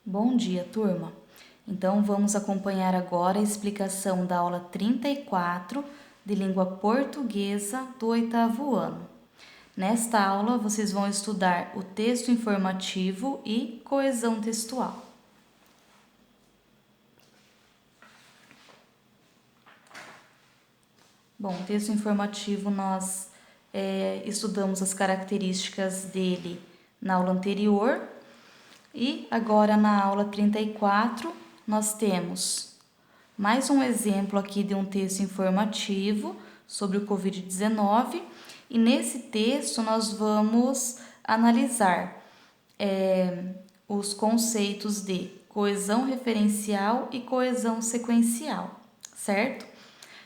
Bom dia, turma! Então, vamos acompanhar agora a explicação da aula 34 de língua portuguesa do 8º ano. Nesta aula, vocês vão estudar o texto informativo e coesão textual. Bom, o texto informativo nós estudamos as características dele na aula anterior. E agora na aula 34 nós temos mais um exemplo aqui de um texto informativo sobre o Covid-19 e nesse texto nós vamos analisar os conceitos de coesão referencial e coesão sequencial, certo?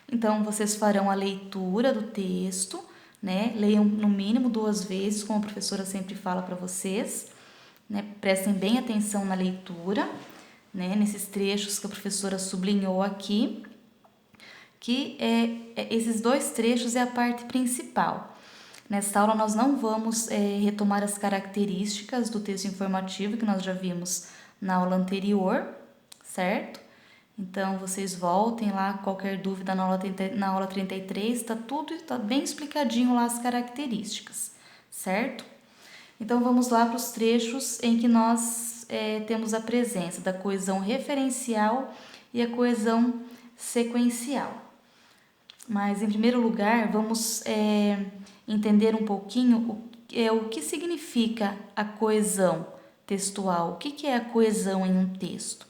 Então vocês farão a leitura do texto, né? Leiam no mínimo 2 vezes, como a professora sempre fala para vocês. Né? Prestem bem atenção na leitura, né? Nesses trechos que a professora sublinhou aqui, que esses 2 trechos é a parte principal. Nesta aula nós não vamos retomar as características do texto informativo que nós já vimos na aula anterior, certo? Então vocês voltem lá, qualquer dúvida na aula 33, tá bem explicadinho lá as características, certo? Então, vamos lá para os trechos em que nós temos a presença da coesão referencial e a coesão sequencial. Mas, em primeiro lugar, vamos entender um pouquinho o que significa a coesão textual. O que é a coesão em um texto?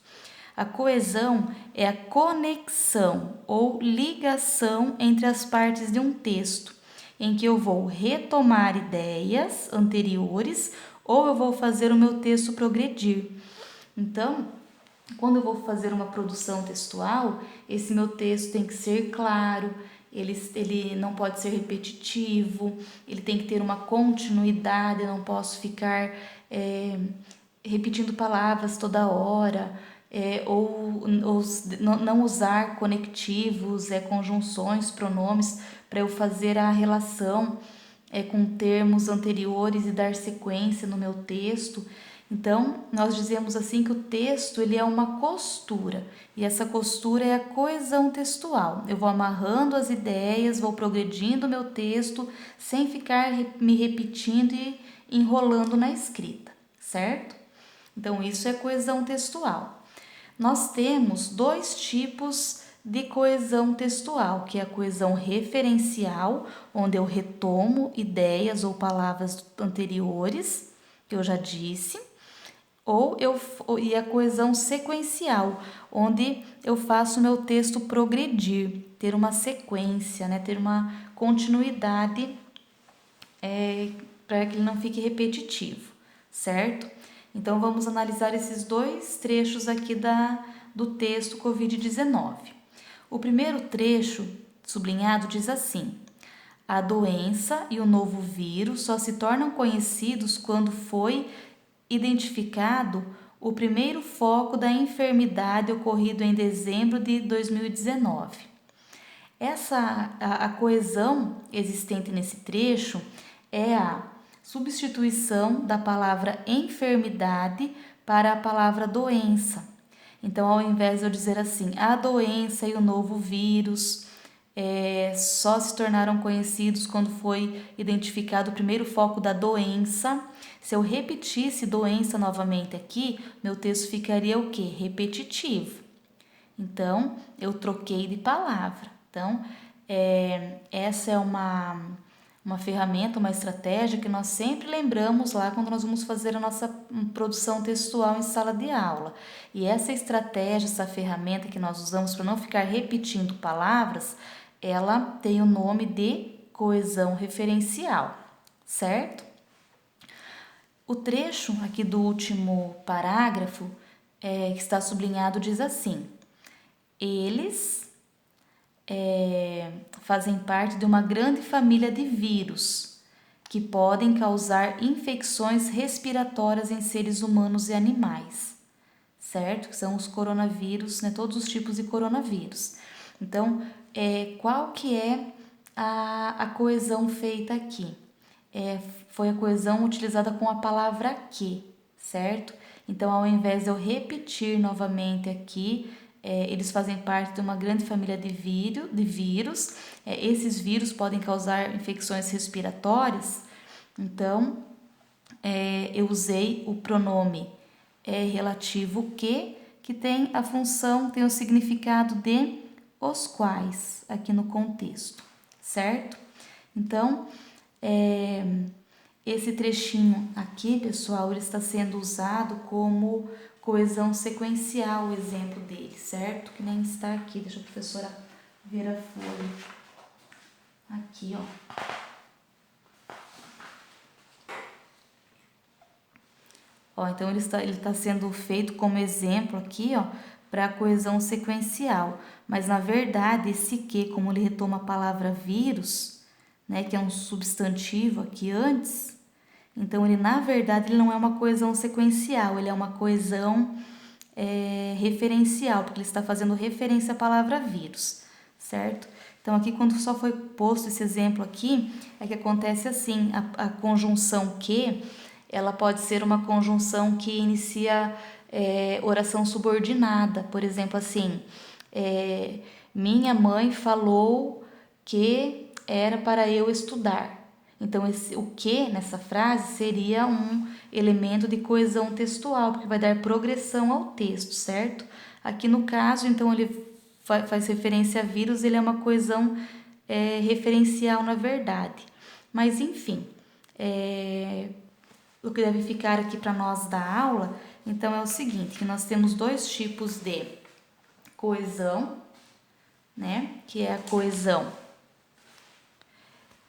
A coesão é a conexão ou ligação entre as partes de um texto, em que eu vou retomar ideias anteriores ou eu vou fazer o meu texto progredir. Então, quando eu vou fazer uma produção textual, esse meu texto tem que ser claro, ele não pode ser repetitivo, ele tem que ter uma continuidade, eu não posso ficar repetindo palavras toda hora, ou não usar conectivos, conjunções, pronomes, para eu fazer a relação com termos anteriores e dar sequência no meu texto. Então, nós dizemos assim que o texto ele é uma costura, e essa costura é a coesão textual. Eu vou amarrando as ideias, vou progredindo o meu texto, sem ficar me repetindo e enrolando na escrita, certo? Então, isso é coesão textual. Nós temos 2 tipos de coesão textual, que é a coesão referencial, onde eu retomo ideias ou palavras anteriores, que eu já disse, e a coesão sequencial, onde eu faço o meu texto progredir, ter uma sequência, né? Ter uma continuidade para que ele não fique repetitivo, certo? Então, vamos analisar esses 2 trechos aqui do texto Covid-19. O primeiro trecho, sublinhado, diz assim: a doença e o novo vírus só se tornam conhecidos quando foi identificado o primeiro foco da enfermidade ocorrido em dezembro de 2019. A coesão existente nesse trecho é a substituição da palavra enfermidade para a palavra doença. Então, ao invés de eu dizer assim, a doença e o novo vírus só se tornaram conhecidos quando foi identificado o primeiro foco da doença. Se eu repetisse doença novamente aqui, meu texto ficaria o quê? Repetitivo. Então, eu troquei de palavra. Então, essa é uma ferramenta, uma estratégia que nós sempre lembramos lá quando nós vamos fazer a nossa produção textual em sala de aula. E essa estratégia, essa ferramenta que nós usamos para não ficar repetindo palavras, ela tem o nome de coesão referencial, certo? O trecho aqui do último parágrafo, que está sublinhado, diz assim: eles fazem parte de uma grande família de vírus que podem causar infecções respiratórias em seres humanos e animais, certo? Que são os coronavírus, né? Todos os tipos de coronavírus. Então, qual que é a coesão feita aqui? Foi a coesão utilizada com a palavra que, certo? Então, ao invés de eu repetir novamente aqui, eles fazem parte de uma grande família de vírus. Esses vírus podem causar infecções respiratórias. Então, eu usei o pronome relativo que tem a função, tem o significado de os quais aqui no contexto, certo? Então, esse trechinho aqui, pessoal, ele está sendo usado como coesão sequencial, o exemplo dele, certo? Que nem está aqui, deixa a professora ver a folha. Aqui, ó. Ó, então, ele está sendo feito como exemplo aqui, ó, para a coesão sequencial. Mas, na verdade, esse que, como ele retoma a palavra vírus, né, que é um substantivo aqui antes, então, ele, na verdade, ele não é uma coesão sequencial, ele é uma coesão referencial, porque ele está fazendo referência à palavra vírus, certo? Então, aqui, quando só foi posto esse exemplo aqui, é que acontece assim, a conjunção que, ela pode ser uma conjunção que inicia oração subordinada, por exemplo, assim, minha mãe falou que era para eu estudar. Então, o que nessa frase seria um elemento de coesão textual, porque vai dar progressão ao texto, certo? Aqui no caso, então, ele faz referência a vírus, ele é uma coesão referencial na verdade. Mas, enfim, o que deve ficar aqui para nós da aula, então, é o seguinte, que nós temos dois tipos de coesão, né? Que é a coesão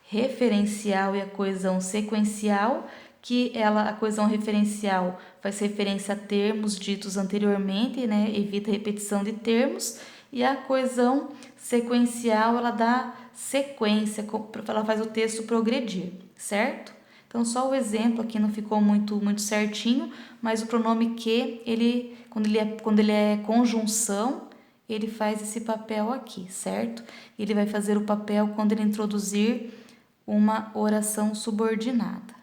referencial e a coesão sequencial, que a coesão referencial faz referência a termos ditos anteriormente, né? Evita a repetição de termos, e a coesão sequencial, ela dá sequência, ela faz o texto progredir, certo? Então, só o exemplo aqui não ficou muito certinho, mas o pronome que, quando ele é conjunção, ele faz esse papel aqui, certo? Ele vai fazer o papel quando ele introduzir uma oração subordinada,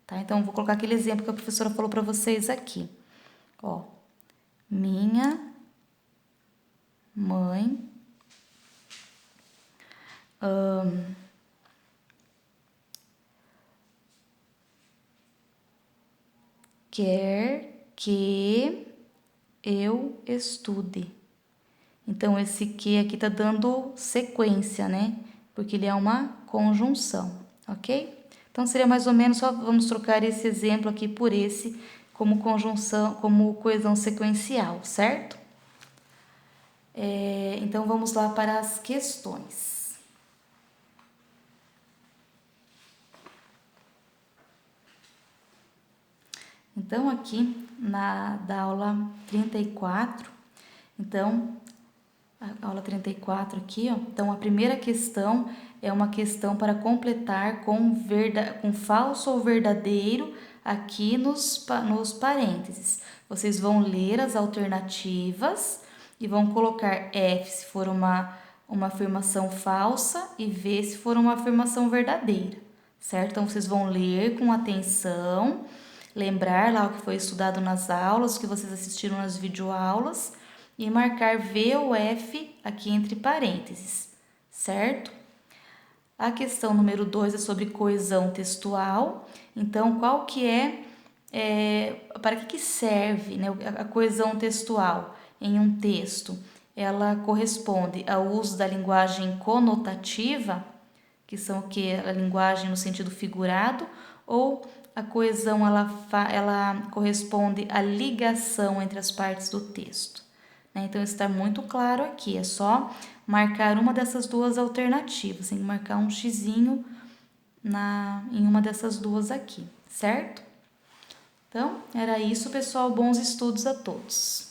tá? Então, vou colocar aquele exemplo que a professora falou para vocês aqui. Ó, minha mãe quer que eu estude. Então, esse que aqui tá dando sequência, né? Porque ele é uma conjunção, ok? Então, seria mais ou menos, só vamos trocar esse exemplo aqui por esse como conjunção, como coesão sequencial, certo? Então, vamos lá para as questões. Então, aqui da aula 34, então, a aula 34 aqui, ó. Então, a primeira questão é uma questão para completar com falso ou verdadeiro aqui nos parênteses. Vocês vão ler as alternativas e vão colocar F se for uma afirmação falsa e V se for uma afirmação verdadeira, certo? Então, vocês vão ler com atenção, lembrar lá o que foi estudado nas aulas, o que vocês assistiram nas videoaulas, e marcar V ou F aqui entre parênteses, certo? A questão número 2 é sobre coesão textual. Então, qual que para que serve, né, a coesão textual em um texto? Ela corresponde ao uso da linguagem conotativa, que são o que? A linguagem no sentido figurado, ou a coesão ela corresponde à ligação entre as partes do texto? Então, está muito claro aqui, é só marcar uma dessas duas alternativas, tem que marcar um xizinho em uma dessas duas aqui, certo? Então, era isso, pessoal, bons estudos a todos.